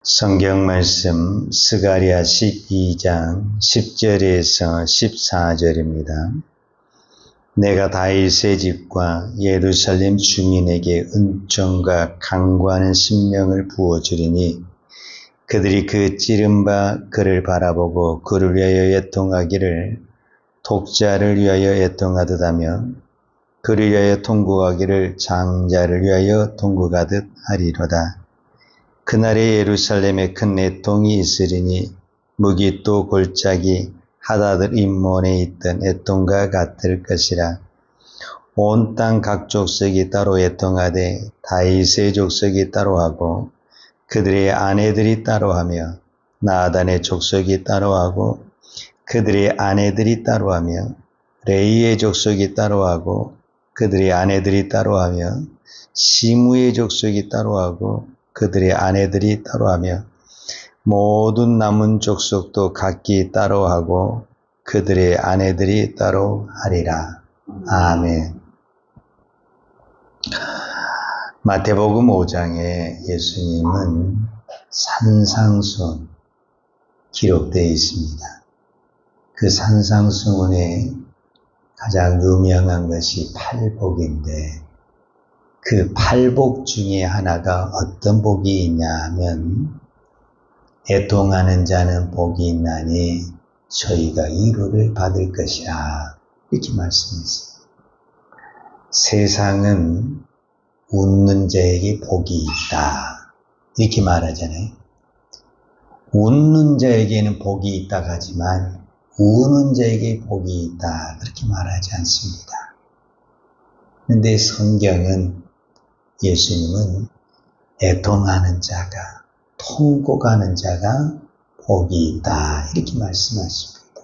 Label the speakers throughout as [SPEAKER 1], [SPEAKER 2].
[SPEAKER 1] 성경 말씀 스가랴 12장 10절에서 14절입니다. 내가 다윗의 집과 예루살렘 주민에게 은총과 강구하는 심령을 부어주리니 그들이 그 찌른 바 그를 바라보고 그를 위하여 애통하기를 독자를 위하여 애통하듯 하며 그를 위하여 통곡하기를 장자를 위하여 통곡하듯 하리로다. 그날에 예루살렘에 큰 애통이 있으리니 무기또 골짜기 하다들 인몬에 있던 애통과 같을 것이라. 온 땅 각 족속이 따로 애통하되 다윗의 족속이 따로 하고 그들의 아내들이 따로 하며 나단의 족속이 따로 하고 그들의 아내들이 따로 하며 레이의 족속이 따로 하고 그들의 아내들이 따로 하며 시므의 족속이 따로 하고 그들의 아내들이 따로 하며 모든 남은 족속도 각기 따로 하고 그들의 아내들이 따로 하리라. 아멘. 마태복음 5장에 예수님은 산상수훈 기록되어 있습니다. 그 산상수훈에 가장 유명한 것이 팔복인데 그 팔복 중에 하나가 어떤 복이 있냐 하면 애통하는 자는 복이 있나니 저희가 위로를 받을 것이라 이렇게 말씀했어요. 세상은 웃는 자에게 복이 있다 이렇게 말하잖아요. 웃는 자에게는 복이 있다 하지만 우는 자에게 복이 있다 그렇게 말하지 않습니다. 그런데 성경은 예수님은 애통하는 자가 통곡하는 자가 복이 있다 이렇게 말씀하십니다.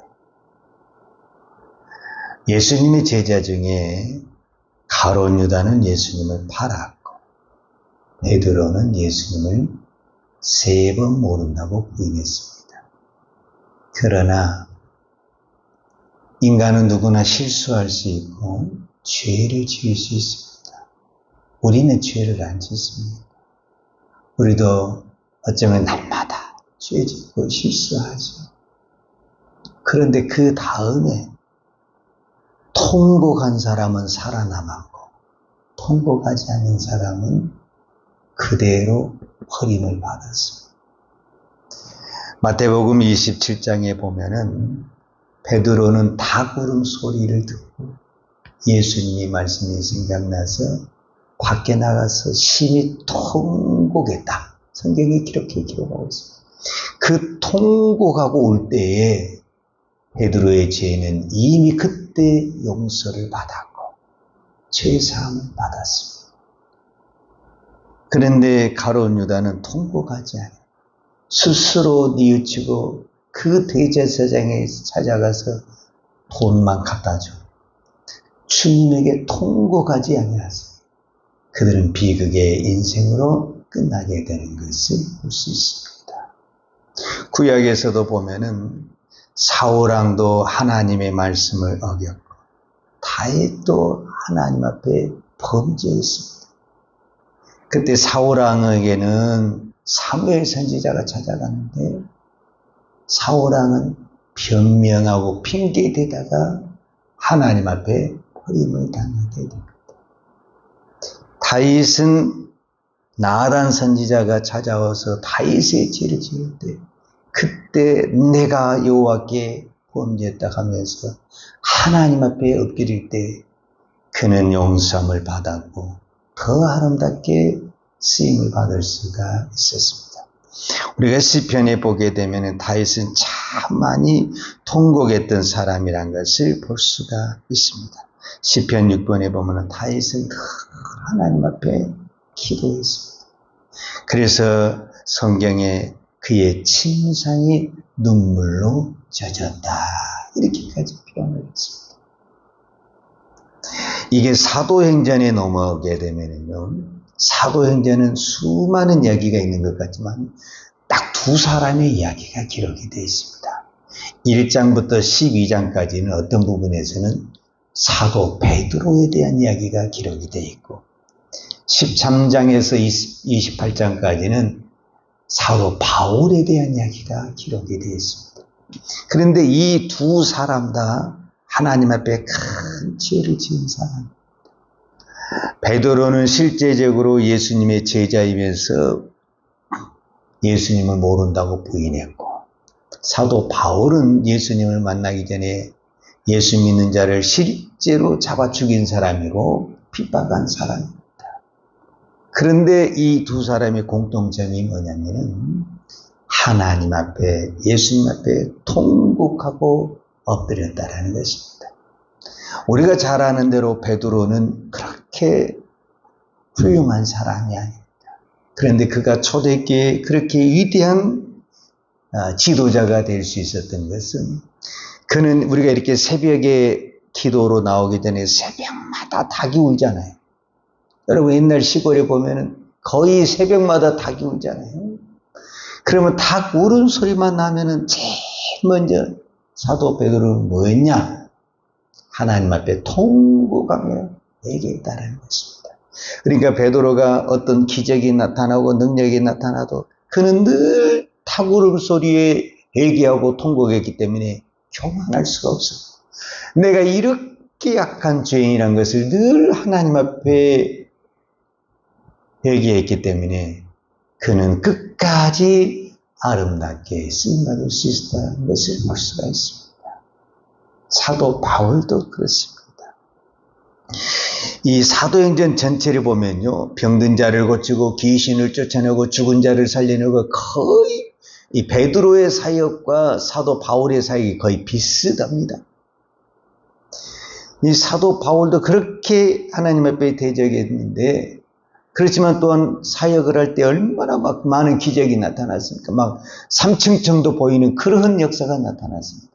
[SPEAKER 1] 예수님의 제자 중에 가룟 유다는 예수님을 팔았고 베드로는 예수님을 3번 모른다고 부인했습니다. 그러나 인간은 누구나 실수할 수 있고 죄를 지을 수 있습니다. 우리는 죄를 안 짓습니다. 우리도 어쩌면 날마다 죄 짓고 실수하죠. 그런데 그 다음에 통곡한 사람은 살아남았고 통곡하지 않는 사람은 그대로 버림을 받았습니다. 마태복음 27장에 보면은 베드로는 닭울음 소리를 듣고 예수님이 말씀이 생각나서 밖에 나가서 심히 통곡했다. 성경에 기록하고 있습니다. 그 통곡하고 올 때에 베드로의 죄는 이미 그때 용서를 받았고 죄사함을 받았습니다. 그런데 가룟 유다는 통곡하지 않아요. 스스로 뉘우치고 그 대제사장에 찾아가서 돈만 갖다 줘. 주님에게 통곡하지 아니하세요. 그들은 비극의 인생으로 끝나게 되는 것을 볼 수 있습니다. 구약에서도 보면은 사울왕도 하나님의 말씀을 어겼고 다윗도 하나님 앞에 범죄했습니다. 그때 사울왕에게는 사무엘 선지자가 찾아갔는데 사울왕은 변명하고 핑계대다가 하나님 앞에 버림을 당하게 됩니다. 다윗은 나단 선지자가 찾아와서 다윗의 죄를 지을 때 그때 내가 여호와께 범죄했다 하면서 하나님 앞에 엎드릴 때 그는 용서함을 받았고 더 아름답게 쓰임을 받을 수가 있었습니다. 우리가 시편에 보게 되면 다윗은 참 많이 통곡했던 사람이란 것을 볼 수가 있습니다. 시편 6번에 보면 다윗은 하나님 앞에 기도했습니다. 그래서 성경에 그의 침상이 눈물로 젖었다 이렇게까지 표현을 했습니다. 이게 사도행전에 넘어오게 되면요, 사도행전은 수많은 이야기가 있는 것 같지만 딱 2사람의 이야기가 기록이 되어 있습니다. 1장부터 12장까지는 어떤 부분에서는 사도 베드로에 대한 이야기가 기록이 되어 있고 13장에서 28장까지는 사도 바울에 대한 이야기가 기록이 되어 있습니다. 그런데 이 두 사람 다 하나님 앞에 큰 죄를 지은 사람. 베드로는 실제적으로 예수님의 제자이면서 예수님을 모른다고 부인했고, 사도 바울은 예수님을 만나기 전에 예수 믿는 자를 실제로 잡아 죽인 사람이고 핍박한 사람입니다. 그런데 이 두 사람의 공통점이 뭐냐면은 하나님 앞에, 예수님 앞에 통곡하고 엎드렸다라는 것입니다. 우리가 잘 아는 대로 베드로는 그렇게 훌륭한 사람이 아닙니다. 그런데 그가 초대교회에 그렇게 위대한 지도자가 될 수 있었던 것은, 그는 우리가 이렇게 새벽에 기도로 나오기 전에 새벽마다 닭이 울잖아요. 여러분 옛날 시골에 보면은 거의 새벽마다 닭이 울잖아요. 그러면 닭 우는 소리만 나면은 제일 먼저 사도 베드로는 뭐였냐? 하나님 앞에 통곡하며 얘기했다는 것입니다. 그러니까 베드로가 어떤 기적이 나타나고 능력이 나타나도 그는 늘 닭 우는 소리에 얘기하고 통곡했기 때문에 교만할 수가 없어. 내가 이렇게 약한 죄인이란 것을 늘 하나님 앞에 얘기했기 때문에 그는 끝까지 아름답게 쓰임받을 수 있다는 것을 볼 수가 있습니다. 사도 바울도 그렇습니다. 이 사도행전 전체를 보면요, 병든 자를 고치고 귀신을 쫓아내고 죽은 자를 살려내고 거의 이 베드로의 사역과 사도 바울의 사역이 거의 비슷합니다. 이 사도 바울도 그렇게 하나님 앞에 대적했는데, 그렇지만 또한 사역을 할 때 얼마나 막 많은 기적이 나타났습니까? 막 3층 정도 보이는 그런 역사가 나타났습니다.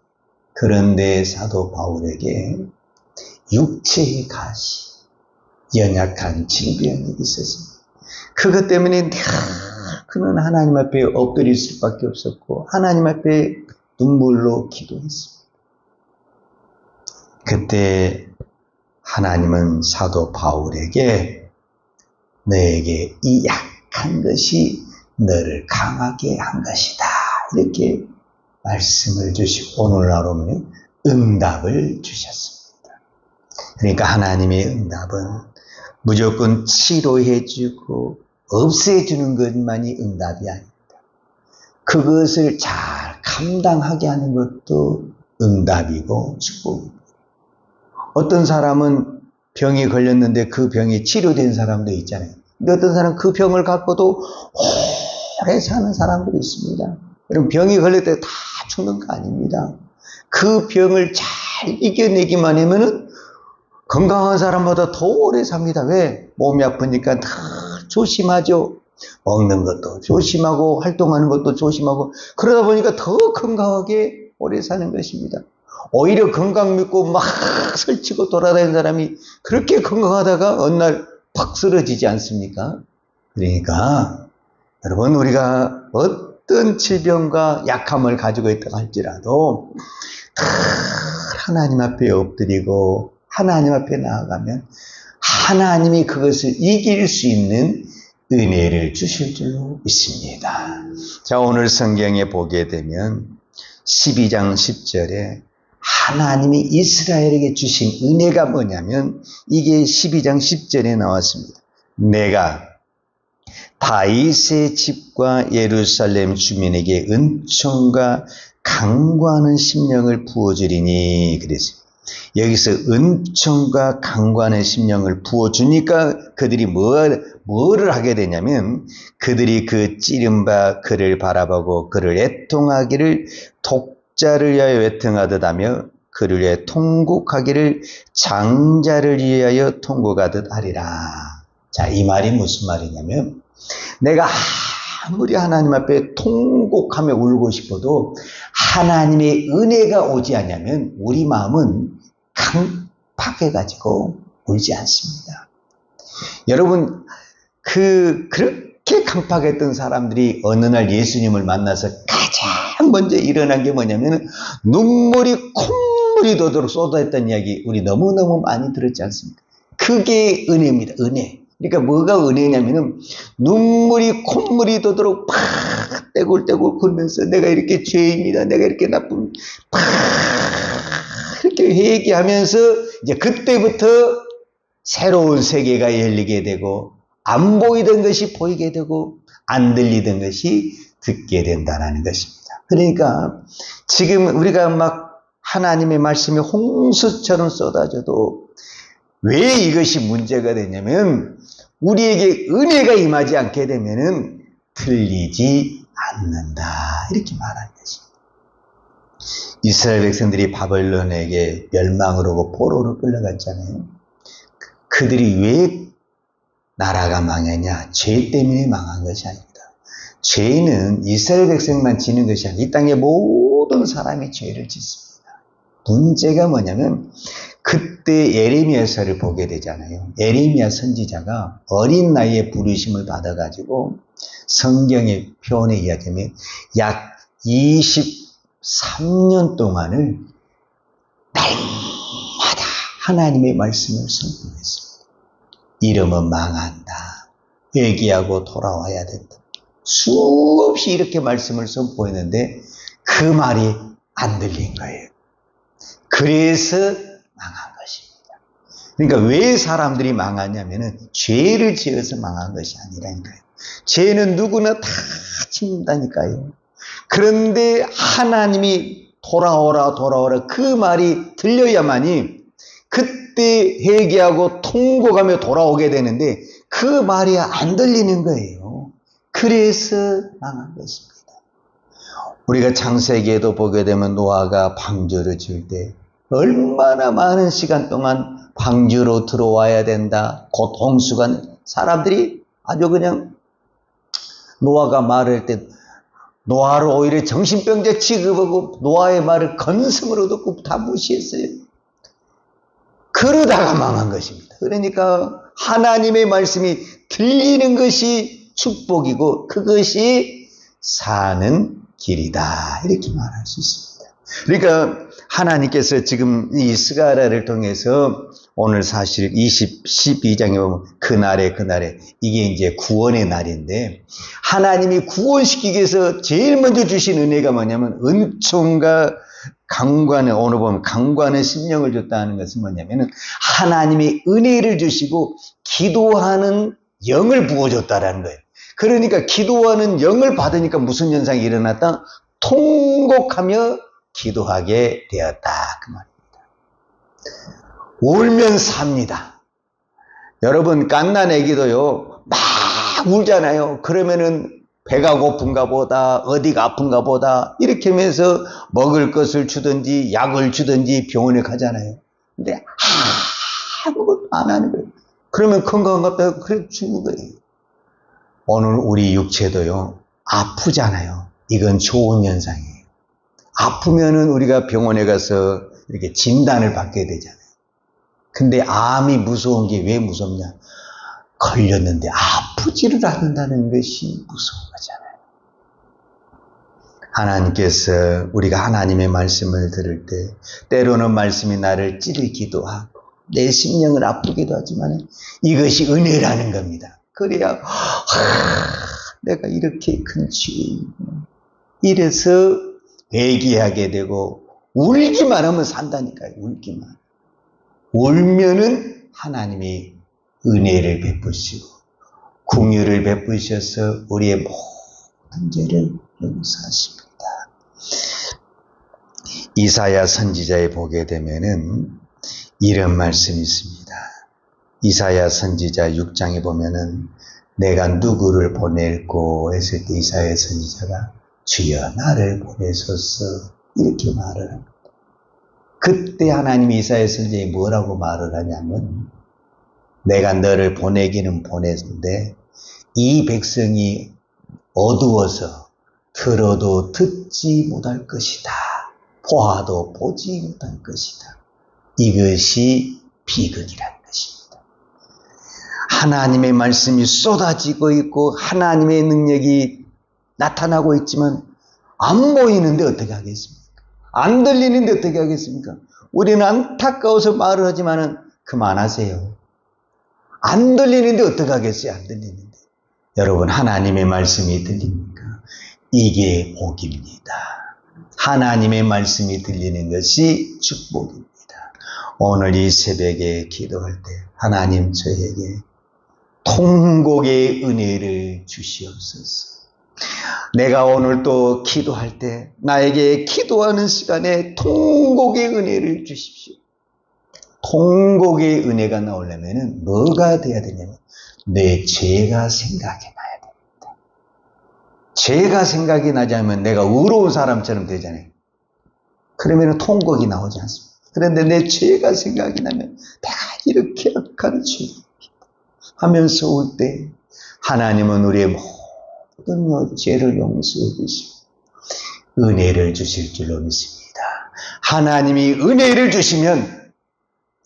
[SPEAKER 1] 그런데 사도 바울에게 육체의 가시, 연약한 질병이 있었습니다. 그것 때문에 그는 하나님 앞에 엎드릴 수밖에 없었고 하나님 앞에 눈물로 기도했습니다. 그때 하나님은 사도 바울에게 너에게 이 약한 것이 너를 강하게 한 것이다, 이렇게 말씀을 주시고 오늘날 오면 응답을 주셨습니다. 그러니까 하나님의 응답은 무조건 치료해주고 없애주는 것만이 응답이 아닙니다. 그것을 잘 감당하게 하는 것도 응답이고 축복입니다. 어떤 사람은 병이 걸렸는데 그 병이 치료된 사람도 있잖아요. 근데 어떤 사람은 그 병을 갖고도 오래 사는 사람도 있습니다. 여러분, 병이 걸릴 때 다 죽는 거 아닙니다. 그 병을 잘 이겨내기만 하면은 건강한 사람보다 더 오래 삽니다. 왜? 몸이 아프니까 다 조심하죠. 먹는 것도 조심하고 활동하는 것도 조심하고 그러다 보니까 더 건강하게 오래 사는 것입니다. 오히려 건강 믿고 막 설치고 돌아다니는 사람이 그렇게 건강하다가 어느 날 팍 쓰러지지 않습니까? 그러니까 여러분, 우리가 어떤 질병과 약함을 가지고 있다고 할지라도 하나님 앞에 엎드리고 하나님 앞에 나아가면 하나님이 그것을 이길 수 있는 은혜를 주실 줄로 믿습니다. 자, 오늘 성경에 보게 되면 12장 10절에 하나님이 이스라엘에게 주신 은혜가 뭐냐면 이게 12장 10절에 나왔습니다. 내가 다윗의 집과 예루살렘 주민에게 은총과 강구하는 심령을 부어주리니 그랬어요. 여기서 은총과 강구하는 심령을 부어주니까 그들이 뭐를 하게 되냐면 그들이 그 찌른바 그를 바라보고 그를 애통하기를 독자를 위하여 애통하듯 하며 그를 위하여 통곡하기를 장자를 위하여 통곡하듯 하리라. 자, 이 말이 무슨 말이냐면 내가 아무리 하나님 앞에 통곡하며 울고 싶어도 하나님의 은혜가 오지 않으면 우리 마음은 강팍해가지고 울지 않습니다. 여러분, 그렇게 강팍했던 사람들이 어느 날 예수님을 만나서 가장 먼저 일어난 게 뭐냐면 눈물이 콧물이 도도록 쏟아했던 이야기 우리 너무너무 많이 들었지 않습니까? 그게 은혜입니다. 은혜. 그러니까 뭐가 은혜냐면은 눈물이 콧물이 도도록 팍 떼굴떼굴 굴면서 내가 이렇게 죄입니다. 내가 이렇게 나쁜 이렇게 회개하면서 이제 그때부터 새로운 세계가 열리게 되고 안 보이던 것이 보이게 되고 안 들리던 것이 듣게 된다는 것입니다. 그러니까 지금 우리가 막 하나님의 말씀이 홍수처럼 쏟아져도 왜 이것이 문제가 되냐면 우리에게 은혜가 임하지 않게 되면은 들리지 않는다. 이렇게 말하는 것입니다. 이스라엘 백성들이 바벨론에게 멸망으로 포로로 끌려갔잖아요. 그들이 왜 나라가 망했냐? 죄 때문에 망한 것이 아닙니다. 죄는 이스라엘 백성만 지는 것이 아니라 이 땅의 모든 사람이 죄를 짓습니다. 문제가 뭐냐면 그때 예레미야서를 보게 되잖아요. 예레미야 선지자가 어린 나이에 부르심을 받아가지고 성경의 표현에 이야기하면 약 23년 동안을 날마다 하나님의 말씀을 선포했습니다. 이러면 망한다. 회개하고 돌아와야 된다. 수없이 이렇게 말씀을 선포했는데 그 말이 안 들린 거예요. 그래서 망한 것입니다. 그러니까 왜 사람들이 망하냐면은 죄를 지어서 망한 것이 아니라니까요. 죄는 누구나 다 짓는다니까요. 그런데 하나님이 돌아오라 그 말이 들려야만이 그때 회개하고 통곡하며 돌아오게 되는데 그 말이 안 들리는 거예요. 그래서 망한 것입니다. 우리가 창세기에도 보게 되면 노아가 방주를 지을 때 얼마나 많은 시간 동안 방주로 들어와야 된다. 곧 홍수가 사람들이 아주 그냥 노아가 말할 때 노아를 오히려 정신병자 취급하고 노아의 말을 건성으로 듣고 다 무시했어요. 그러다가 망한 것입니다. 그러니까 하나님의 말씀이 들리는 것이 축복이고 그것이 사는 길이다. 이렇게 말할 수 있습니다. 그러니까 하나님께서 지금 이 스가랴를 통해서 오늘 사실 12장에 보면 그날에 이게 이제 구원의 날인데 하나님이 구원시키기 위해서 제일 먼저 주신 은혜가 뭐냐면 은총과 강구하는, 오늘 보면 강구하는 심령을 줬다는 것은 뭐냐면은 하나님이 은혜를 주시고 기도하는 영을 부어줬다라는 거예요. 그러니까 기도하는 영을 받으니까 무슨 현상이 일어났다? 통곡하며 기도하게 되었다. 그 말입니다. 울면 삽니다. 여러분, 갓난 애기도요, 막 울잖아요. 그러면은 배가 고픈가 보다, 어디가 아픈가 보다, 이렇게 하면서 먹을 것을 주든지, 약을 주든지 병원에 가잖아요. 근데 아무것도 안 하는 거예요. 그러면 건강한갑다, 그래 죽는 거예요. 오늘 우리 육체도요, 아프잖아요. 이건 좋은 현상이에요. 아프면은 우리가 병원에 가서 이렇게 진단을 받게 되잖아요. 근데 암이 무서운 게 왜 무섭냐? 걸렸는데 아프지를 않는다는 것이 무서운 거잖아요. 하나님께서 우리가 하나님의 말씀을 들을 때 때로는 말씀이 나를 찌르기도 하고 내 심령을 아프기도 하지만 이것이 은혜라는 겁니다. 그래야 내가 이렇게 큰 죄인이구나. 이래서 회개하게 되고 울기만 하면 산다니까요. 울기만. 울면은 하나님이 은혜를 베푸시고 긍휼을 베푸셔서 우리의 모든 죄를 용서하십니다. 이사야 선지자에 보게 되면은 이런 말씀이 있습니다. 이사야 선지자 6장에 보면은 내가 누구를 보낼고 했을 때 이사야 선지자가 주여 나를 보내소서 이렇게 말을 합니다. 그때 하나님이 이사야 선지자에 뭐라고 말을 하냐면 내가 너를 보내기는 보냈는데 이 백성이 어두워서 들어도 듣지 못할 것이다. 보아도 보지 못할 것이다. 이것이 비극이라는 것입니다. 하나님의 말씀이 쏟아지고 있고 하나님의 능력이 나타나고 있지만 안 보이는데 어떻게 하겠습니까? 안 들리는데 어떻게 하겠습니까? 우리는 안타까워서 말을 하지만은 그만하세요. 안 들리는데 어떻게 하겠어요? 안 들리는데. 여러분, 하나님의 말씀이 들립니까? 이게 복입니다. 하나님의 말씀이 들리는 것이 축복입니다. 오늘 이 새벽에 기도할 때 하나님 저에게 통곡의 은혜를 주시옵소서. 내가 오늘 또 기도할 때 나에게 기도하는 시간에 통곡의 은혜를 주십시오. 통곡의 은혜가 나오려면 뭐가 돼야 되냐면 내 죄가 생각이 나야 됩니다. 죄가 생각이 나지 않으면 내가 의로운 사람처럼 되잖아요. 그러면 통곡이 나오지 않습니다. 그런데 내 죄가 생각이 나면 내가 이렇게 악한 죄입니다 하면서 올 때 하나님은 우리의 모든 죄를 용서해 주시고 은혜를 주실 줄로 믿습니다. 하나님이 은혜를 주시면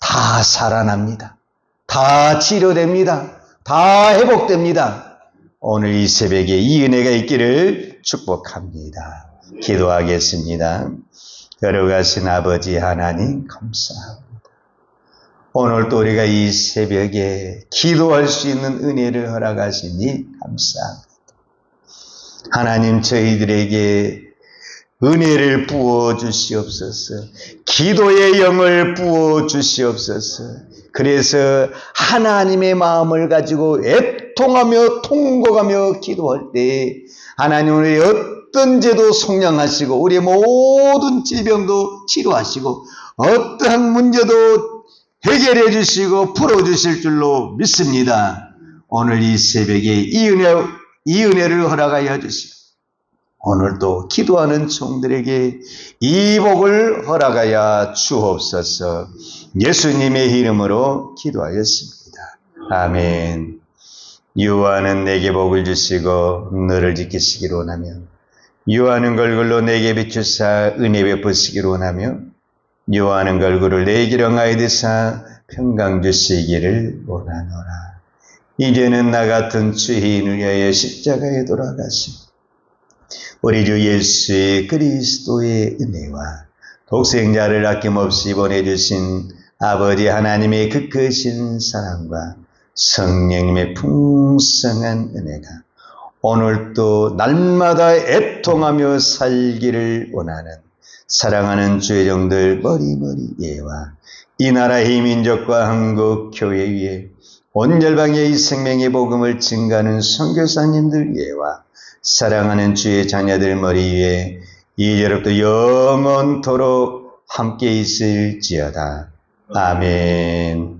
[SPEAKER 1] 다 살아납니다. 다 치료됩니다. 다 회복됩니다. 오늘 이 새벽에 이 은혜가 있기를 축복합니다. 기도하겠습니다. 걸어가신 아버지 하나님 감사합니다. 오늘 또 우리가 이 새벽에 기도할 수 있는 은혜를 허락하시니 감사합니다. 하나님 저희들에게 은혜를 부어 주시옵소서. 기도의 영을 부어 주시옵소서. 그래서 하나님의 마음을 가지고 애통하며 통곡하며 기도할 때 하나님 우리의 어떤 죄도 속량하시고 우리의 모든 질병도 치료하시고 어떠한 문제도 해결해 주시고 풀어주실 줄로 믿습니다. 오늘 이 새벽에 이 은혜를 허락하여 주시고 오늘도 기도하는 종들에게 이 복을 허락하여 주옵소서. 예수님의 이름으로 기도하였습니다. 아멘. 유하는 내게 복을 주시고 너를 지키시기를 원하며 유하는 걸굴로 내게 비추사 은혜 베푸시기를 원하며 유하는 걸굴을 내 기령하여 드사 평강 주시기를 원하노라. 이제는 나 같은 죄인을 위하여 십자가에 돌아가시고 우리 주 예수의 그리스도의 은혜와 독생자를 아낌없이 보내주신 아버지 하나님의 그 크신 사랑과 성령님의 풍성한 은혜가 오늘도 날마다 애통하며 살기를 원하는 사랑하는 주의 종들 머리머리 예와 이 나라의 민족과 한국 교회 위에 온 열방의 이 생명의 복음을 증가하는 선교사님들 예와 사랑하는 주의 자녀들 머리 위에 이제로부터 영원토록 함께 있을지어다. 아멘.